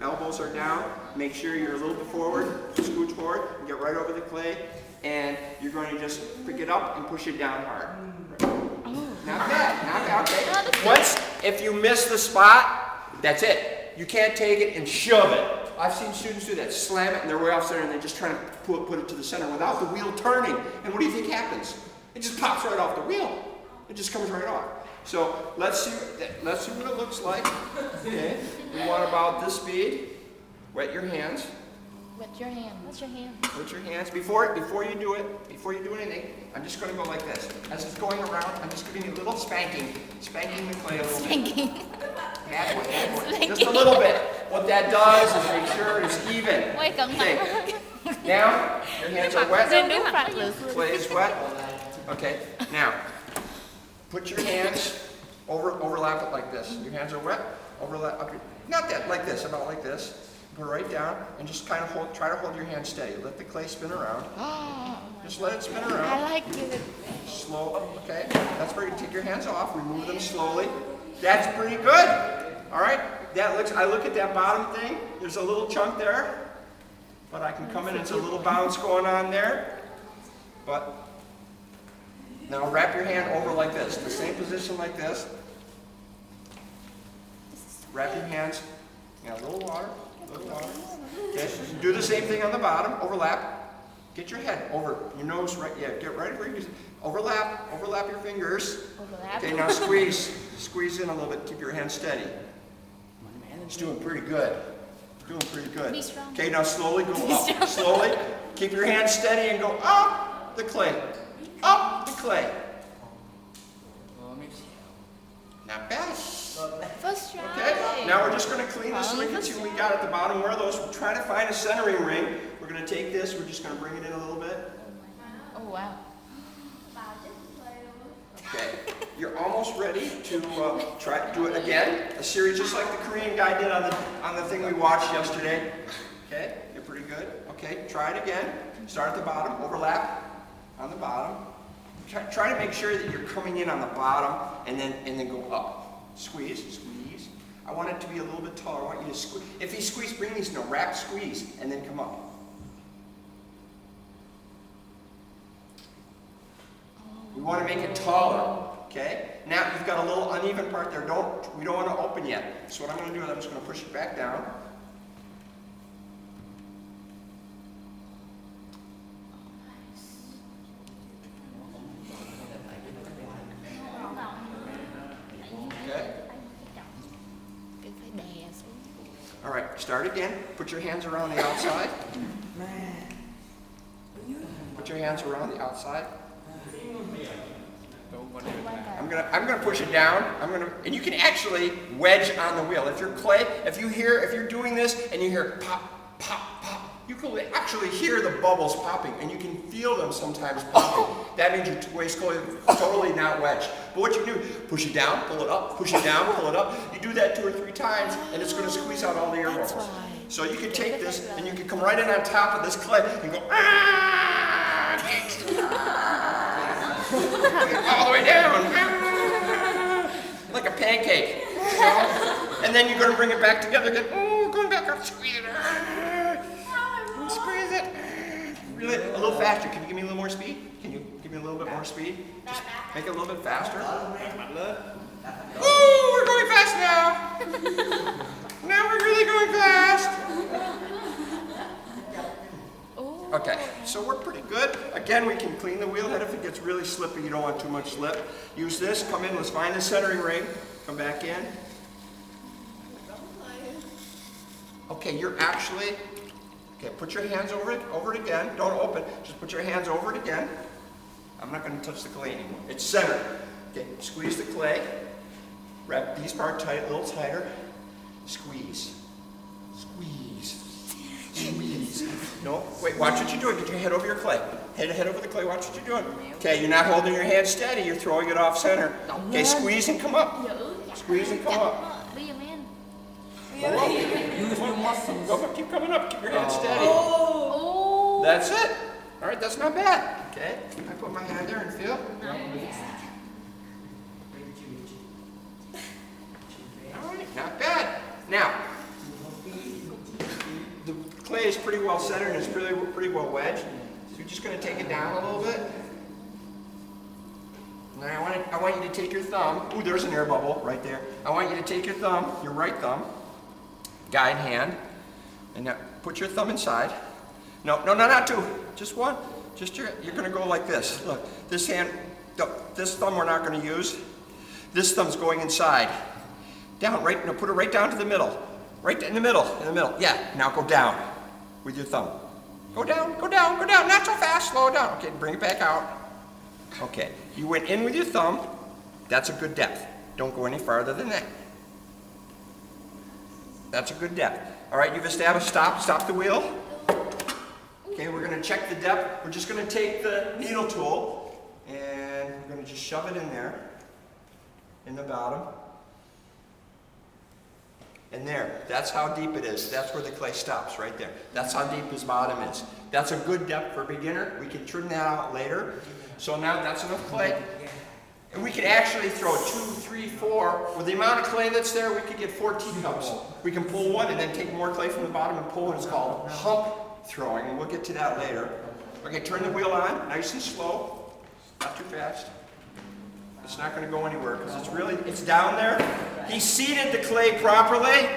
elbows are down. Make sure you're a little bit forward, scooch forward, and get right over the clay. And you're going to just pick it up and push it down hard. Not bad, not bad, okay. Once, if you miss the spot, that's it. You can't take it and shove it. I've seen students do that, slam it and they're way off center and they're just trying to put it to the center without the wheel turning. And what do you think happens? It just pops right off the wheel. It just comes right off. So let's see what it looks like. Okay. We want about this speed. Wet your hands. Wet your hand. Wet your hand. Wet your hands. Before you do anything, I'm just going to go like this. As it's going around, I'm just giving you a little spanking the clay a little bit. Spanking. Add one. Just a little bit. What that does is make sure it's even. Okay. Now, your hands are wet. Clay is wet. Okay. Now, put your hands overlap it like this. Your hands are wet. Overlap up. Not that, like this. About like this. Put it right down and just kind of try to hold your hand steady. Let the clay spin around. Just let it spin around. I like it. Slow. Okay. That's where you take your hands off. Remove them slowly. That's pretty good. All right. I look at that bottom thing. There's a little chunk there, but I can come in. It's a little bounce going on there. But now wrap your hand over like this. The same position like this. Wrap your hands. A little water. Okay. Do the same thing on the bottom. Overlap. Get your head over your nose right. Yeah. Get right where you overlap. Overlap your fingers. Overlap. Okay. Now squeeze. Squeeze in a little bit. Keep your hand steady. It's doing pretty good. Doing pretty good. Be strong. Okay. Now slowly go up. Slowly. Keep your hand steady and go up the clay. Up the clay. Not bad. First try. Okay, now we're just going to clean this so we can see what we got at the bottom. Where are those? We're trying to find a centering ring. We're going to take this, we're just going to bring it in a little bit. Oh, wow. Okay, you're almost ready to try to do it again. A series just like the Korean guy did on the thing we watched yesterday. Okay, you're pretty good. Okay, try it again. Start at the bottom, overlap on the bottom. Try to make sure that you're coming in on the bottom and then go up. Squeeze, squeeze. I want it to be a little bit taller. I want you to squeeze. If you squeeze, bring these, no, wrap, squeeze, and then come up. We want to make it taller, okay? Now you've got a little uneven part there. We don't want to open yet. So what I'm going to do is I'm just going to push it back down. All right, start again. Put your hands around the outside. Put your hands around the outside. I'm gonna push it down. And you can actually wedge on the wheel. If you're doing this and you hear pop, pop, pop, you can actually hear the bubbles popping, and you can feel them sometimes popping. That means your waist is totally not wedged. But what you do, push it down, pull it up, push it down, pull it up. You do that 2 or 3 times, and it's going to squeeze out all the air bubbles. So you can take this, and you can come right in on top of this clay and go, all the way down, like a pancake. You know? And then you're going to bring it back together again. Going back up, squeeze it. Squeeze it. Really, a little faster. Can you give me a little more speed? Can you give me a little bit more speed? Just make it a little bit faster. Ooh, we're going fast now. Now we're really going fast. Okay, so we're pretty good. Again, we can clean the wheel head if it gets really slippy. You don't want too much slip. Use this. Come in. Let's find the centering ring. Come back in. Okay, you're actually... Okay, put your hands over it again. Don't open. Just put your hands over it again. I'm not going to touch the clay anymore. It's centered. Okay, squeeze the clay. Wrap these parts tight, a little tighter. Squeeze. Squeeze. Squeeze. No, wait, watch what you're doing. Get your head over your clay. Head over the clay. Watch what you're doing. Okay, you're not holding your hand steady. You're throwing it off center. Okay, squeeze and come up. Squeeze and come up. Use your muscles. Go, keep coming up. Keep your hand steady. Oh. That's it. All right, that's not bad. Okay, I put my hand there and feel. Nice. All right, not bad. Now, clay is pretty well centered and it's pretty well wedged. So you're just going to take it down a little bit. Now I want you to take your thumb. Ooh, there's an air bubble right there. I want you to take your thumb, your right thumb, guide hand, and now put your thumb inside. No, not two. Just one. You're going to go like this. Look, this hand, this thumb we're not going to use. This thumb's going inside. Down, right, no, put it right down to the middle. Right in the middle, Yeah, now go down with your thumb. Go down, not so fast, slow it down. Okay, bring it back out. Okay, you went in with your thumb. That's a good depth. Don't go any farther than that. That's a good depth. All right, you've established, stop the wheel. Okay, we're gonna check the depth. We're just gonna take the needle tool and we're gonna just shove it in there, in the bottom. And there, that's how deep it is. That's where the clay stops, right there. That's how deep his bottom is. That's a good depth for a beginner. We can trim that out later. So now that's enough clay. And we could actually throw 2, 3, 4. With the amount of clay that's there, we could get 4 teacups. We can pull one and then take more clay from the bottom and pull, and it's called hump throwing, and we'll get to that later. Okay, turn the wheel on, nice and slow, not too fast. It's not going to go anywhere because it's down there. He seated the clay properly.